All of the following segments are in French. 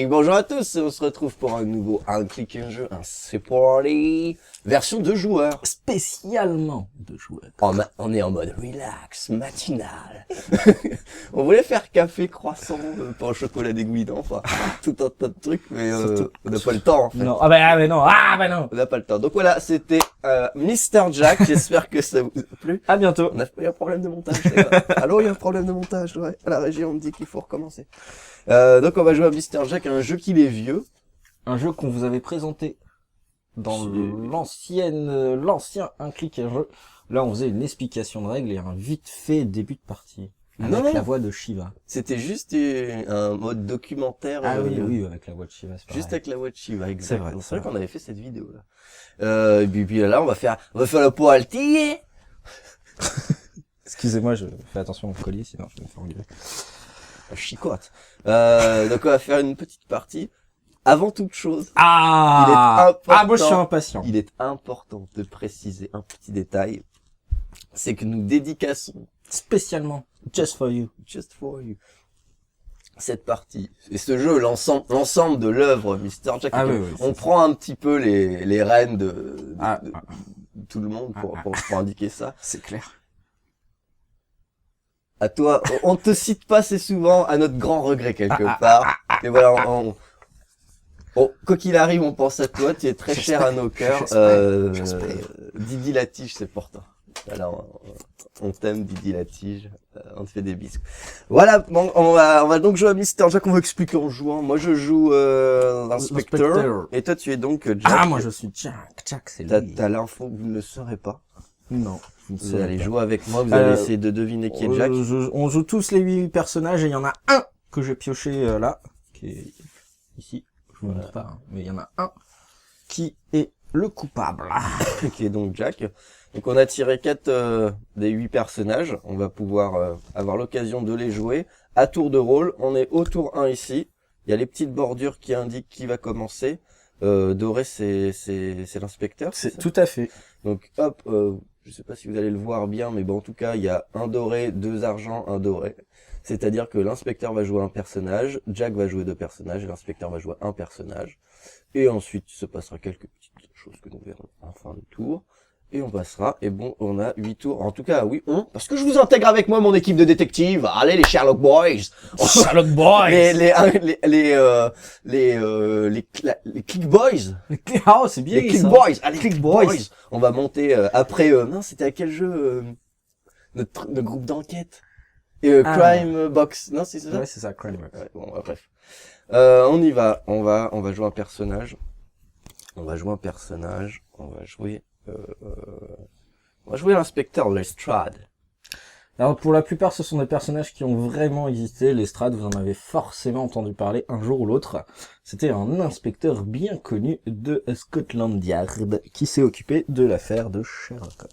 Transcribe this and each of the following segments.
Et bonjour à tous, on se retrouve pour un nouveau Un clic un jeu, un c'est party, version 2 joueurs. Spécialement 2 joueurs. On est en mode relax, matinal. On voulait faire café, croissant, pain au chocolat dégoulinant, enfin, tout un tas de trucs, mais on n'a pas le temps en fait. Non, non. On n'a pas le temps. Donc voilà, c'était Mr. Jack, j'espère que ça vous a plu. À bientôt. On a eu un problème de montage, les gars. Allô, il y a un problème de montage, ouais. À la régie, on me dit qu'il faut recommencer. Donc on va jouer à Mr. Jack, un jeu qui est vieux. Un jeu qu'on vous avait présenté dans l'ancien Un clic un jeu. Là, on faisait une explication de règles et un vite fait début de partie. Avec la voix de Shiva. C'était juste un mode documentaire. Ah oui, avec la voix de Shiva. Juste avec la voix de Shiva, exactement. C'est vrai qu'on avait fait cette vidéo là. Et puis là, on va faire le poiltier. Excusez-moi, je fais attention au collier, sinon je vais me faire engueuler. Chicote. Donc on va faire une petite partie. Avant toute chose, moi je suis impatient. Il est important de préciser un petit détail. C'est que nous dédicassons spécialement, just for you, cette partie. Et ce jeu, l'ensemble de l'œuvre Mr. Jack. On prend un petit peu les rênes de tout le monde pour indiquer ça. C'est clair. À toi, on te cite pas assez souvent, à notre grand regret quelque part. Et voilà, quoi qu'il arrive, on pense à toi, tu es très cher à nos cœurs. Didi Latige, c'est pour toi. Alors, on t'aime Didi Latige, on te fait des bisous. Voilà, bon, on va donc jouer à Mr. Jack, on va expliquer en jouant. Moi je joue l'inspecteur, et toi tu es donc Jack. Moi je suis Jack, c'est lui. T'as l'info que vous ne le saurez pas. Non. Vous allez jouer avec moi, vous allez essayer de deviner qui est Jack. On joue tous les 8 personnages et il y en a un que j'ai pioché là, qui est ici. Je vous montre pas, hein, mais il y en a un qui est le coupable. Qui est donc Jack. Donc on a tiré 4 des 8 personnages. On va pouvoir avoir l'occasion de les jouer à tour de rôle. On est au tour 1 ici. Il y a les petites bordures qui indiquent qui va commencer. Doré, c'est l'inspecteur. C'est tout à fait. Donc hop, je sais pas si vous allez le voir bien, mais bon, en tout cas, il y a un doré, 2 argents, un doré. C'est-à-dire que l'inspecteur va jouer un personnage, Jack va jouer 2 personnages, et l'inspecteur va jouer un personnage. Et ensuite, il se passera quelques petites choses que nous verrons en fin de tour. Et on passera, et bon, on a 8 tours. En tout cas, oui, parce que je vous intègre avec moi mon équipe de détectives. Allez, les Sherlock Boys. Sherlock Boys. Les Click Boys. C'est bien. Les Click Boys. Allez, Click Boys. On va monter après, non, c'était à quel jeu, notre groupe d'enquête? Crime Box. Non, c'est ça? Ouais, c'est ça, Crime Box. Ouais, bon, bref. On y va. On va jouer un personnage. On va jouer l'inspecteur Lestrade. Alors pour la plupart, ce sont des personnages qui ont vraiment existé. Lestrade, vous en avez forcément entendu parler un jour ou l'autre. C'était un inspecteur bien connu de Scotland Yard qui s'est occupé de l'affaire de Sherlock Holmes.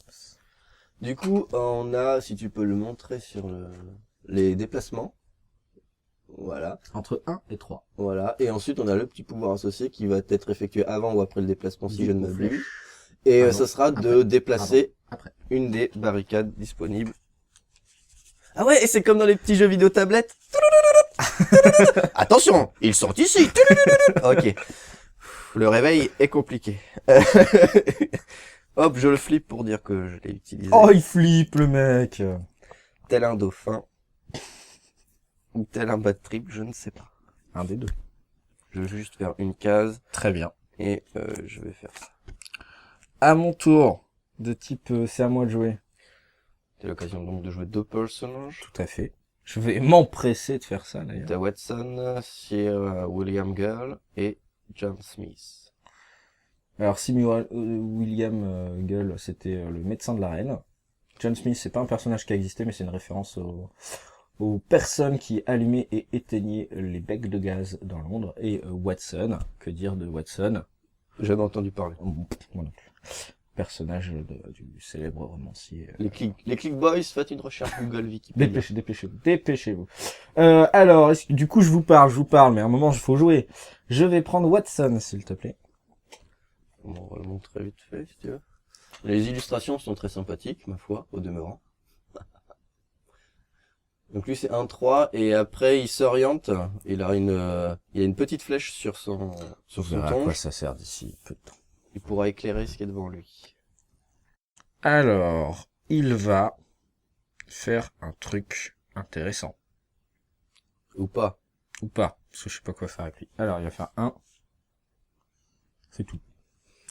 Du coup, on a, si tu peux le montrer sur les déplacements. Voilà. Entre 1 et 3. Voilà. Et ensuite, on a le petit pouvoir associé qui va être effectué avant ou après le déplacement si je ne m'abuse. Et ce sera de déplacer une des barricades disponibles. Ah ouais, et c'est comme dans les petits jeux vidéo tablettes. Attention, ils sont ici. Ok. Le réveil est compliqué. Hop, je le flippe pour dire que je l'ai utilisé. Oh, il flippe le mec. Tel un dauphin. Ou tel un bad trip, je ne sais pas. Un des deux. Je vais juste faire une case. Très bien. Et je vais faire ça. À mon tour, de type c'est à moi de jouer. C'est l'occasion donc de jouer 2 personnages. Tout à fait. Je vais m'empresser de faire ça d'ailleurs. T'as Watson, Sir William Gull et John Smith. Alors William Gull, c'était le médecin de la reine. John Smith, c'est pas un personnage qui a existé, mais c'est une référence aux personnes qui allumaient et éteignaient les becs de gaz dans Londres. Et Watson, que dire de Watson? Jamais entendu parler. Moi non plus. Personnage du célèbre romancier. Les Click Boys, faites une recherche Google Wikipédia. Dépêchez-vous. Alors, du coup, je vous parle, mais à un moment, il faut jouer. Je vais prendre Watson, s'il te plaît. On va le montrer vite fait, si tu veux. Les illustrations sont très sympathiques, ma foi, au demeurant. Donc lui c'est 1-3 et après il s'oriente. Il a une petite flèche sur son On verra à quoi tonge. ça sert d'ici peu de temps. Il pourra éclairer ce qui est devant lui. Alors, il va faire un truc intéressant. Ou pas. Ou pas, parce que je sais pas quoi faire avec lui. Alors, il va faire 1. C'est tout.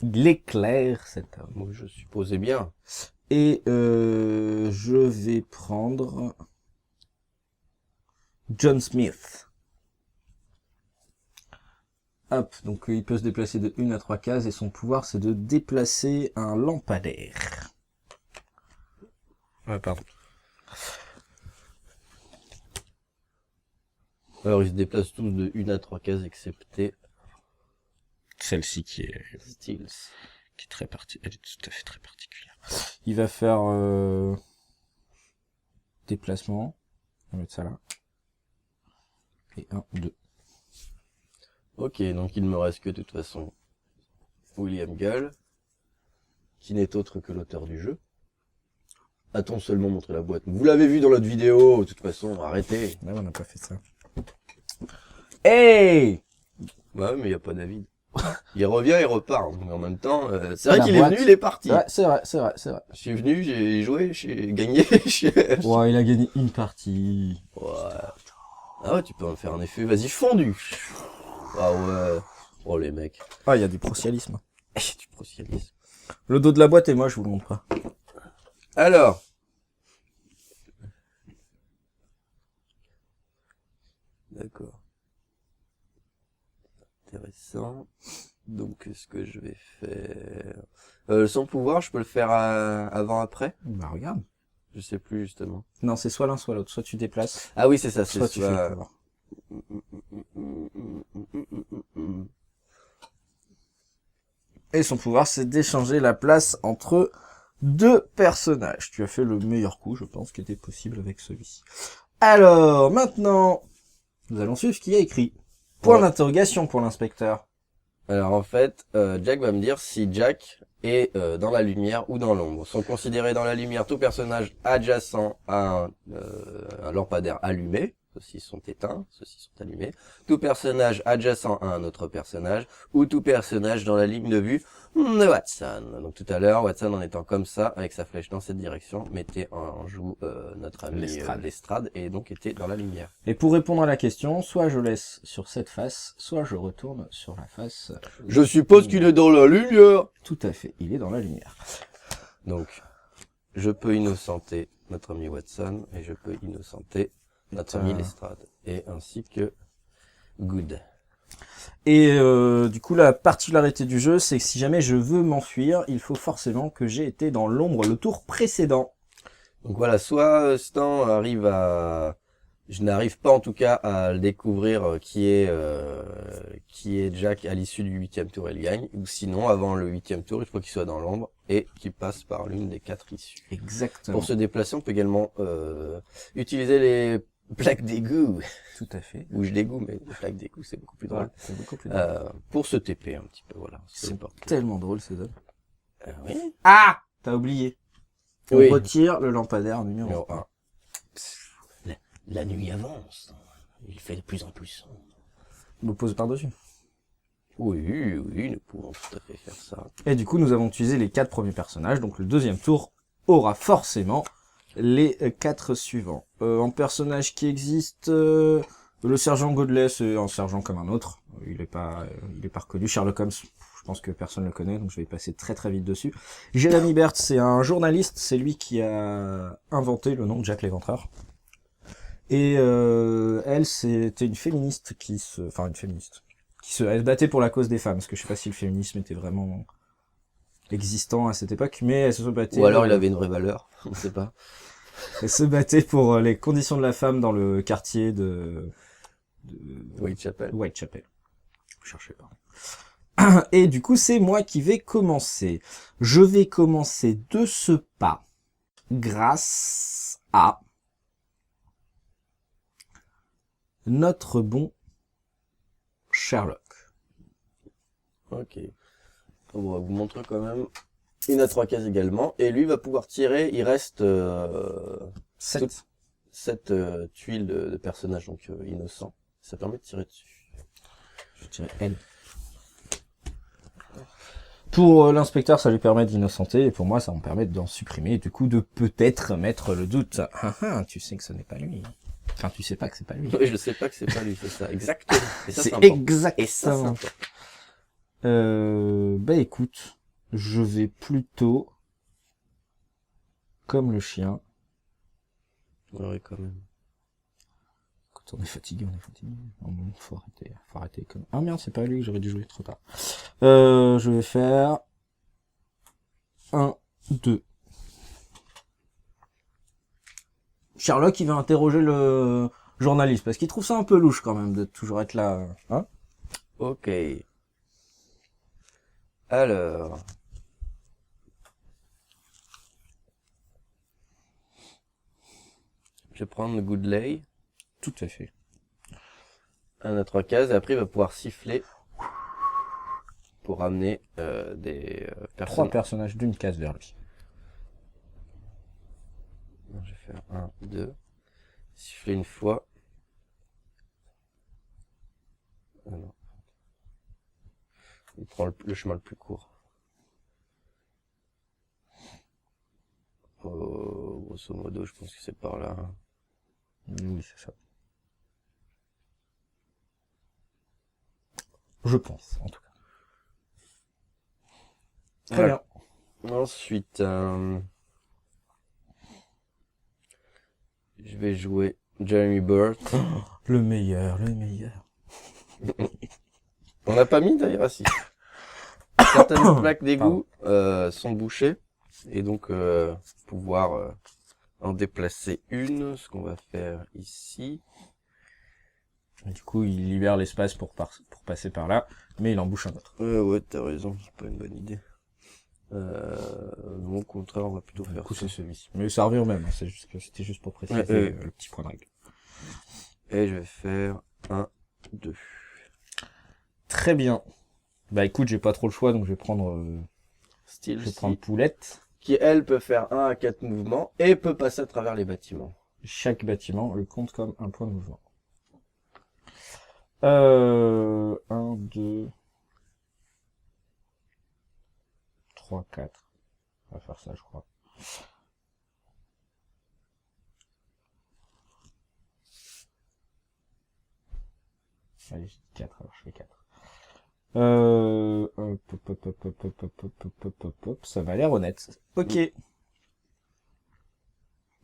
Il éclaire cet homme. Moi je supposais bien. Et je vais prendre John Smith. Hop, donc il peut se déplacer de 1 à 3 cases et son pouvoir c'est de déplacer un lampadaire. Ouais, pardon. Alors ils se déplacent tous de 1 à 3 cases excepté Celle-ci qui est Steels. très elle est tout à fait très particulière. Il va faire déplacement. On va mettre ça là. Et 1, 2. Ok, donc il me reste que de toute façon William Gull, qui n'est autre que l'auteur du jeu. A-t-on seulement montré la boîte? Vous l'avez vu dans notre vidéo, de toute façon, arrêtez. Là, on n'a pas fait ça. Hey! Ouais, mais il n'y a pas David. Il revient, il repart. Mais en même temps, c'est vrai La qu'il est boîte. venu, il est parti. Ouais, c'est vrai, c'est vrai, c'est vrai. Je suis venu, j'ai joué, j'ai gagné. Ouais, il a gagné une partie. Ouais. Ah ouais, tu peux en faire un effet. Vas-y, fondu. Ah ouais. Oh les mecs. Ah, il y a du procialisme. Du procialisme. Le dos de la boîte et moi, je vous le montre pas. Alors. D'accord. Intéressant. Donc, ce que je vais faire... son pouvoir, je peux le faire avant-après? Bah, regarde. Je sais plus, justement. Non, c'est soit l'un, soit l'autre. Soit tu déplaces, Ah oui, c'est ça, c'est soit tu fais le pouvoir. Et son pouvoir, c'est d'échanger la place entre deux personnages. Tu as fait le meilleur coup, je pense, qui était possible avec celui-ci. Alors, maintenant, nous allons suivre ce qu'il y a écrit. Point Ouais. d'interrogation pour l'inspecteur. Alors en fait, Jack va me dire si Jack est dans la lumière ou dans l'ombre. Sont considérés dans la lumière tout personnage adjacent à un lampadaire allumé, ceux-ci sont éteints, ceux-ci sont allumés, tout personnage adjacent à un autre personnage, ou tout personnage dans la ligne de vue de Watson. Donc tout à l'heure, Watson en étant comme ça, avec sa flèche dans cette direction, mettait en joue notre ami Lestrade, et donc était dans la lumière. Et pour répondre à la question, soit je laisse sur cette face, soit je retourne sur la face. Je suppose qu'il est dans la lumière. Tout à fait, il est dans la lumière. Donc, je peux innocenter notre ami Watson et je peux innocenter notre ami Lestrade et ainsi que Good. Et du coup, la particularité du jeu, c'est que si jamais je veux m'enfuir, il faut forcément que j'ai été dans l'ombre le tour précédent. Donc voilà, soit Stan arrive à... Je n'arrive pas en tout cas à le découvrir qui est Jack à l'issue du 8e tour et il gagne. Ou sinon, avant le 8e tour, il faut qu'il soit dans l'ombre et qu'il passe par l'une des 4 issues. Exactement. Pour se déplacer, on peut également utiliser les plaques d'égout. Tout à fait. Bouge d'égout, mais les plaques d'égout, c'est beaucoup plus drôle. Ouais, c'est beaucoup plus drôle. Pour se TP un petit peu, voilà. C'est tellement drôle, ces hommes. Oui. Ah! T'as oublié. On Oui. retire le lampadaire numéro 1. La nuit avance. Il fait de plus en plus sombre. Me pose par-dessus. Oui, nous pouvons tout à fait faire ça. Et du coup, nous avons utilisé les 4 premiers personnages, donc le deuxième tour aura forcément les 4 suivants. En personnage qui existe, le sergent Godley, c'est un sergent comme un autre. Il est pas reconnu. Sherlock Holmes, je pense que personne le connaît, donc je vais y passer très très vite dessus. Jeremy Bert, c'est un journaliste, c'est lui qui a inventé le nom de Jack l'Éventreur. Et elle, c'était une féministe qui se elle se battait pour la cause des femmes, parce que je sais pas si le féminisme était vraiment existant à cette époque, mais elle se battait... Ou alors il avait une vraie valeur, on ne sait pas. Elle se battait pour les conditions de la femme dans le quartier de Whitechapel. Whitechapel. Je cherchais pas. Et du coup, c'est moi qui vais commencer. Je vais commencer de ce pas grâce à notre bon Sherlock. Ok. On va vous montrer quand même une à 3 cases également. Et lui va pouvoir tirer, il reste 7. cette tuile de personnage donc innocent. Ça permet de tirer dessus. Je dirais elle. Pour l'inspecteur, ça lui permet d'innocenter, et pour moi, ça me permet d'en supprimer, et du coup, de peut-être mettre le doute. Tu sais que ce n'est pas lui. Enfin, tu sais pas que c'est pas lui. Oui, je sais pas que c'est pas lui, c'est ça. Exactement. Et ça, C'est important. exactement. Et ça, c'est important. Bah écoute, je vais plutôt, comme le chien. Ouais, quand même. Quand on est fatigué, on est fatigué. Oh bon, faut arrêter comme... Ah merde, c'est pas lui que j'aurais dû jouer trop tard. Je vais faire 1, 2. Sherlock, il va interroger le journaliste, parce qu'il trouve ça un peu louche quand même de toujours être là. Hein? Ok. Alors. Je vais prendre Goodlay. Tout à fait. Un à 3 cases, et après il va pouvoir siffler pour amener des 3 personnes. personnages d'une case vers lui. Je vais faire 1, 2. Siffler une fois. Ah non. Il prend le chemin le plus court. Grosso modo, je pense que c'est par là. Oui, c'est ça. Je pense, en tout cas. Très bien. Ensuite, je vais jouer Jeremy Burt. Le meilleur, le meilleur. On n'a pas mis d'ailleurs assis. Certaines plaques d'égout sont bouchées et donc pouvoir en déplacer une, ce qu'on va faire ici. Et du coup, il libère l'espace pour passer par là, mais il en bouche un autre. Ouais, t'as raison, c'est pas une bonne idée. Non, au contraire, on va plutôt faire Du coup, ça. c'est celui-ci. Mais ça revient au même, hein, c'était juste pour préciser le petit point de règle. Et je vais faire 1, 2. Très bien. Bah écoute, j'ai pas trop le choix, donc je vais prendre Poulette. Qui, elle, peut faire 1 à 4 mouvements et peut passer à travers les bâtiments. Chaque bâtiment le compte comme un point de mouvement. 1, 2, 3, 4. On va faire ça, je crois. Allez, j'ai 4, alors je fais 4. Ça va l'air honnête. Ok.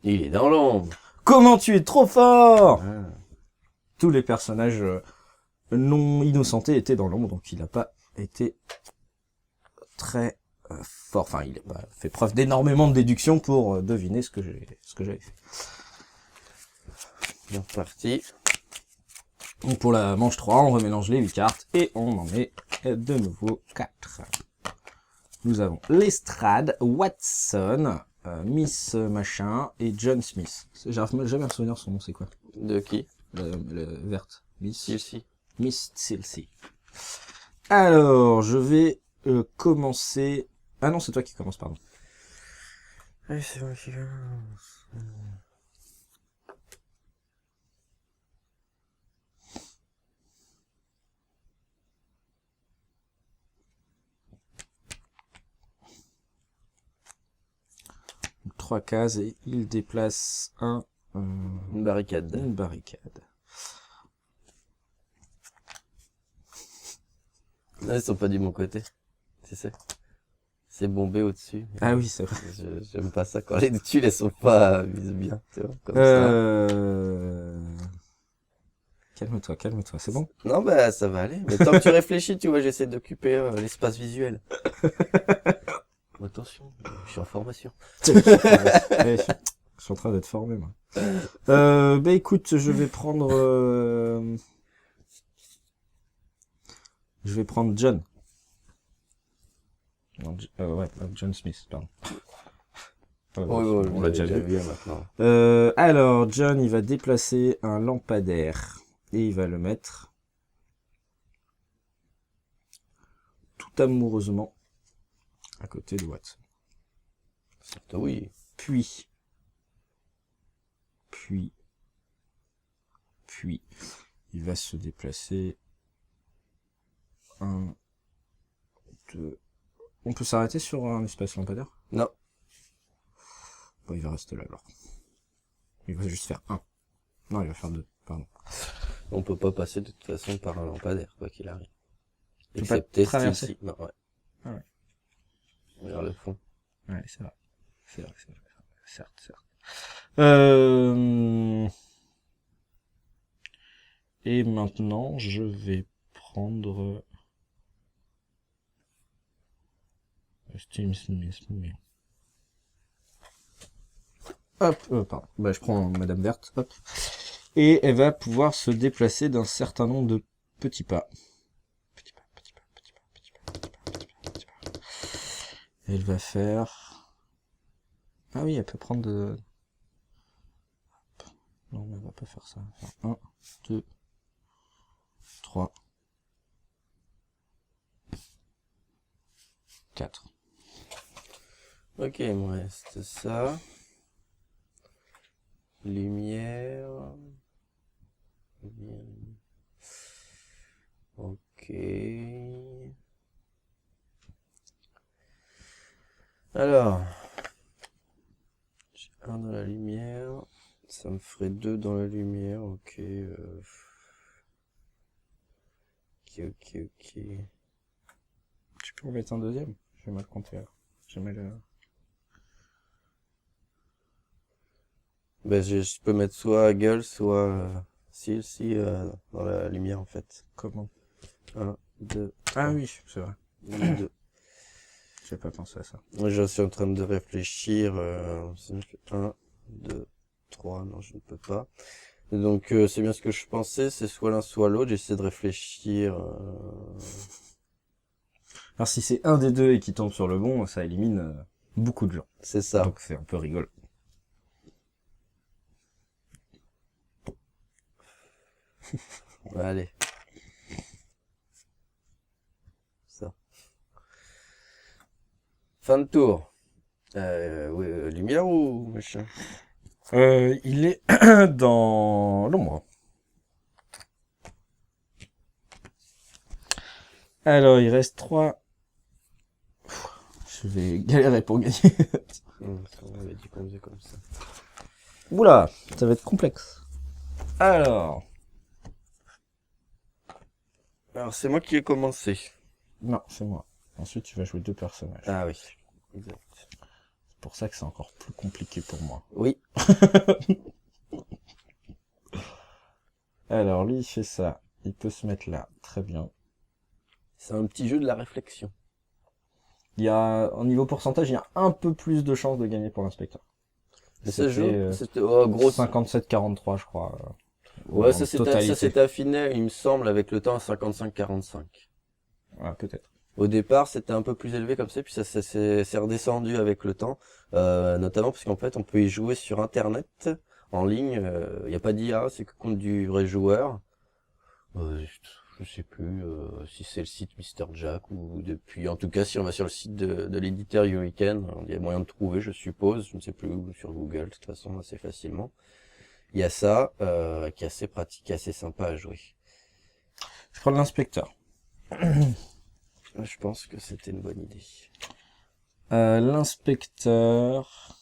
Il est dans l'ombre. Comment tu es trop fort! Ah. Tous les personnages non innocentés étaient dans l'ombre, donc il n'a pas été très fort. Enfin, il n'a pas fait preuve d'énormément de déduction pour deviner ce que j'avais fait. Bien parti. Donc pour la manche 3, on remélange les 8 cartes et on en met de nouveau 4. Nous avons Lestrade, Watson, Miss Machin et John Smith. J'arrive jamais à me souvenir son nom, c'est quoi? De qui? Le verte. Ici. Miss Tilsey. Alors, je vais commencer... Ah non, c'est toi qui commence, pardon. Oui, c'est moi qui commence. 3 cases et il déplace Une barricade. Une barricade. Non, ils sont pas du bon côté. Tu sais. C'est bombé au-dessus. Ah oui, c'est vrai. J'aime pas ça quand les tuiles elles sont pas mises bien. Tu vois, comme ça. Calme-toi, c'est bon? Non, bah ça va aller. Mais tant que tu réfléchis, tu vois, j'essaie d'occuper l'espace visuel. Attention, je suis en formation. Je suis en train d'être formé, moi. Bah écoute, je vais prendre John. Non, John Smith, pardon. On l'a déjà vu maintenant. Alors, John, il va déplacer un lampadaire et il va le mettre tout amoureusement à côté de Watson. Oui. Puis, puis il va se déplacer. 1, 2... On peut s'arrêter sur un espace lampadaire? Non. Bon, il va rester là alors. Il va juste faire 1. Non, il va faire 2, pardon. On peut pas passer de toute façon par un lampadaire, quoi qu'il arrive. Tu peux pas Excepté traverser. ici. Non, ouais. Ah ouais. Vers le fond. Ouais, c'est vrai. C'est vrai. Certes. Et maintenant, je vais prendre... Steam Smith. Hop, pardon. Bah, je prends Madame Verte, hop. Et elle va pouvoir se déplacer d'un certain nombre de petits pas. Elle va faire... Ah oui, elle peut prendre de... Non, mais elle va pas faire ça. Elle va faire 1, 2, 3, 4. Ok, il me reste ça. Lumière. Ok. Alors. J'ai 1 dans la lumière. Ça me ferait 2 dans la lumière. Ok. Ok. Tu peux en mettre un deuxième? J'ai mal compté alors. J'ai mal... Ben, je peux mettre soit gueule, soit dans la lumière en fait. Comment? 1, 2, Ah 3. oui, c'est vrai. 2. J'ai pas pensé à ça. Moi, je suis en train de réfléchir. 1, 2, 3. Non, je ne peux pas. Et donc, c'est bien ce que je pensais. C'est soit l'un, soit l'autre. J'essaie de réfléchir. Alors si c'est un des deux et qui tombe sur le bon, ça élimine beaucoup de gens. C'est ça. Donc c'est un peu rigolo. Allez. Ça. Fin de tour. Oui, lumière ou machin? Il est dans l'ombre. Alors il reste 3. Je vais galérer pour gagner. On avait dit qu'on faisait comme ça. Oula, ça va être complexe. Alors, Alors, c'est moi qui ai commencé. non, c'est moi. Ensuite tu vas jouer 2 personnages. Ah oui. Exact. C'est pour ça que c'est encore plus compliqué pour moi. Oui. Alors lui il fait ça. Il peut se mettre là. Très bien. C'est un petit jeu de la réflexion. Il y a, au niveau pourcentage, il y a un peu plus de chances de gagner pour l'inspecteur. Mais ça joue, c'était gros. 57-43, je crois. Ouais, en ça totalité. s'est affiné, il me semble, avec le temps à 55-45. Ouais, peut-être. Au départ, c'était un peu plus élevé comme ça, puis ça s'est redescendu avec le temps, notamment parce qu'en fait, on peut y jouer sur Internet, en ligne. Il n'y a pas d'IA, c'est que contre du vrai joueur. Je sais plus si c'est le site Mister Jack ou depuis. En tout cas, si on va sur le site de l'éditeur Hurricane, il y a moyen de trouver, je suppose. Je ne sais plus où, sur Google, de toute façon, assez facilement. Il y a ça, qui est assez pratique, assez sympa à jouer. Je prends l'inspecteur. Je pense que c'était une bonne idée. L'inspecteur...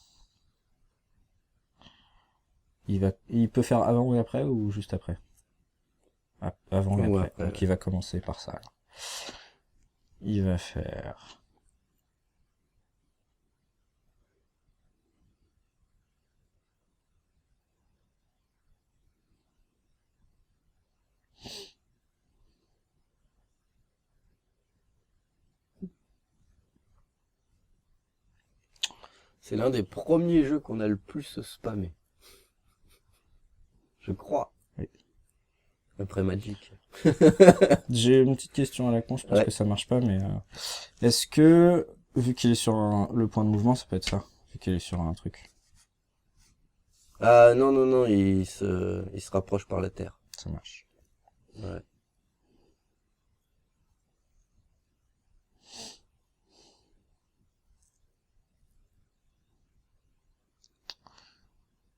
Il peut faire avant ou après ou juste après? Avant et Ou après. après, Donc il va commencer par ça. Alors. Il va faire... C'est l'un des premiers jeux qu'on a le plus spammé. Je crois. Oui. Après Magic. J'ai une petite question à la con, je pense Ouais. que ça marche pas, mais... Est-ce que, vu qu'il est sur le point de mouvement, ça peut être ça? Vu qu'il est sur un truc. Ah non, il se rapproche par la terre. Ça marche. Ouais.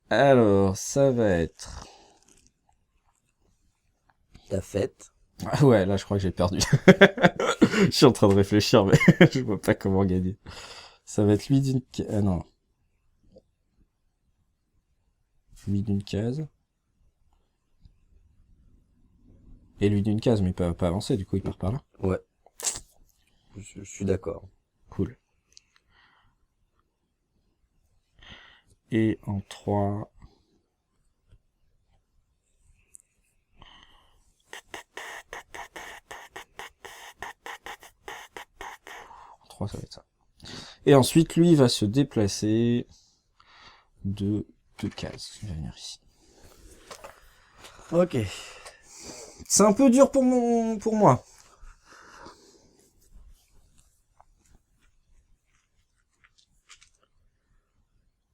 Alors, ça va être... Ta fête. Ah ouais, là, je crois que j'ai perdu. Je suis en train de réfléchir, mais je vois pas comment gagner. Ça va être lui d'une case. Ah non. Lui d'une case. Et lui d'une case, mais il peut pas avancer, du coup, il part par là. Ouais. Je suis d'accord. Cool. Et en 3... En 3, ça va être ça. Et ensuite, lui, il va se déplacer de 2 cases. Il va venir ici. Ok. C'est un peu dur pour moi.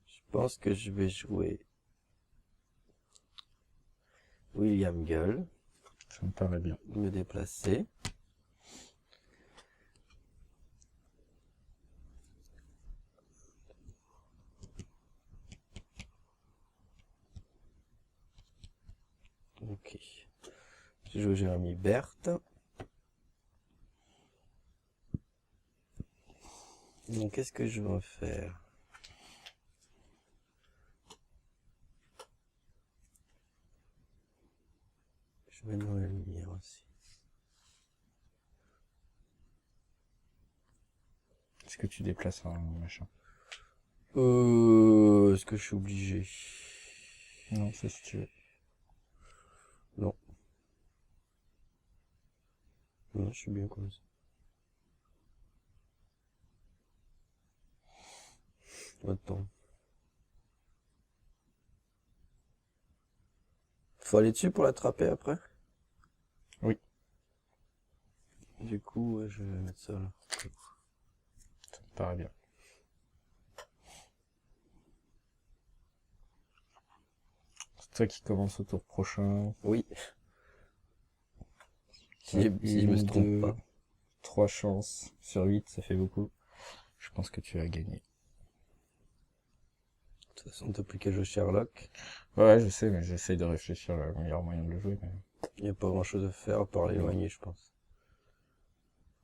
Je pense que je vais jouer William Gull. Ça me paraît bien. Me déplacer. Ok. Je joue Jérémy Berthe. Donc qu'est-ce que je vais faire? Je vais mettre dans la lumière aussi. Est-ce que tu déplaces un machin? Est-ce que je suis obligé? Non, c'est si tu veux. Non. Non, je suis bien comme ça. Attends. Faut aller dessus pour l'attraper après? Oui. Du coup, ouais, je vais mettre ça là. Ça me paraît bien. C'est toi qui commence au tour prochain. Oui. Si je me trompe pas. 3 chances sur 8, ça fait beaucoup. Je pense que tu as gagné. De toute façon, t'as plus qu'à jouer Sherlock. Ouais, je sais, mais j'essaye de réfléchir le meilleur moyen de le jouer. Mais... Il n'y a pas grand chose à faire à part l'éloigner, je pense.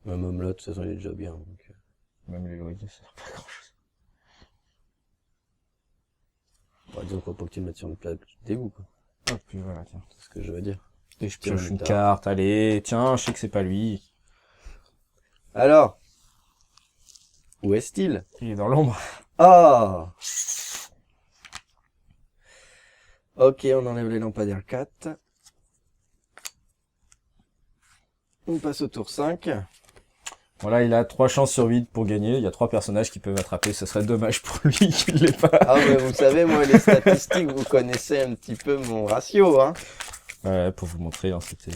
Même Omelette, de toute façon, il est déjà bien. Donc... Même l'éloigner, ça sert pas à grand chose. Par exemple, faut pas que tu le mettes sur une plaque d'égout, quoi. Hop, puis voilà, tiens. C'est ce que je veux dire. Et je pioche une carte, allez, tiens, je sais que c'est pas lui. Alors, où est-il? Il est dans l'ombre. Ah! Ok, on enlève les lampadaires 4. On passe au tour 5. Voilà, il a 3 chances sur 8 pour gagner. Il y a 3 personnages qui peuvent attraper. Ce serait dommage pour lui qu'il l'ait pas. Ah mais vous savez, moi, les statistiques, vous connaissez un petit peu mon ratio, hein. Ouais, pour vous montrer, hein, c'était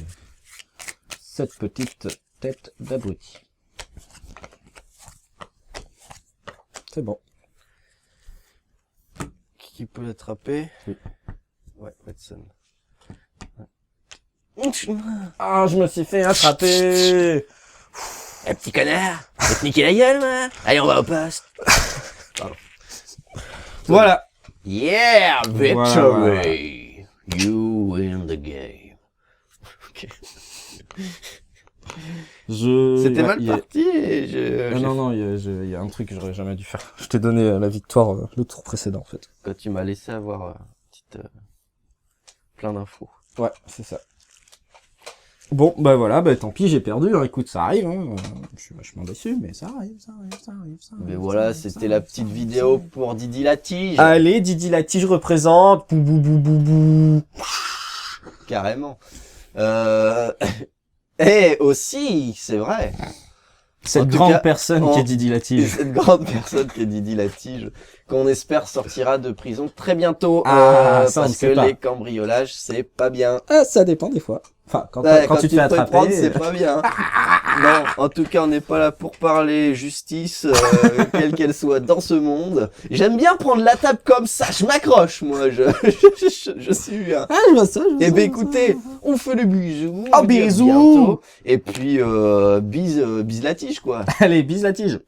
cette petite tête d'abruti. C'est bon. Qui peut l'attraper? Oui. Ouais, Watson. Ah, je me suis fait attraper. Eh, petit connard! Va te niquer la gueule, moi! Allez, on va au poste! Pardon. Voilà. Yeah! Victory! Voilà. You win the game. Ok. C'était mal parti et non, il y a un truc que j'aurais jamais dû faire. Je t'ai donné la victoire le tour précédent, en fait. Quand tu m'as laissé avoir plein d'infos. Ouais, c'est ça. Bon, bah voilà, bah tant pis, j'ai perdu. Hein. Écoute, ça arrive. Hein. Je suis vachement déçu, mais ça arrive. Mais voilà, c'était la petite vidéo pour Didi la Tige. Allez, Didi la Tige représente. Bou bou bou bou bou. Carrément. Et aussi, c'est vrai. Cette grande personne qui est Didi la Tige. Cette grande personne qui est Didi la Tige, qu'on espère sortira de prison très bientôt. Parce que les cambriolages, c'est pas bien. Ah, ça dépend des fois. Enfin, quand tu te fais attraper, prendre, c'est pas bien. Non, en tout cas, on n'est pas là pour parler justice, quelle qu'elle soit dans ce monde. J'aime bien prendre la table comme ça, je m'accroche, moi, je suis bien. Ah, je vois ça, Eh ben, écoutez, on fait le bisou. Oh, bisous. Et puis, bise la tige, quoi. Allez, bise la tige.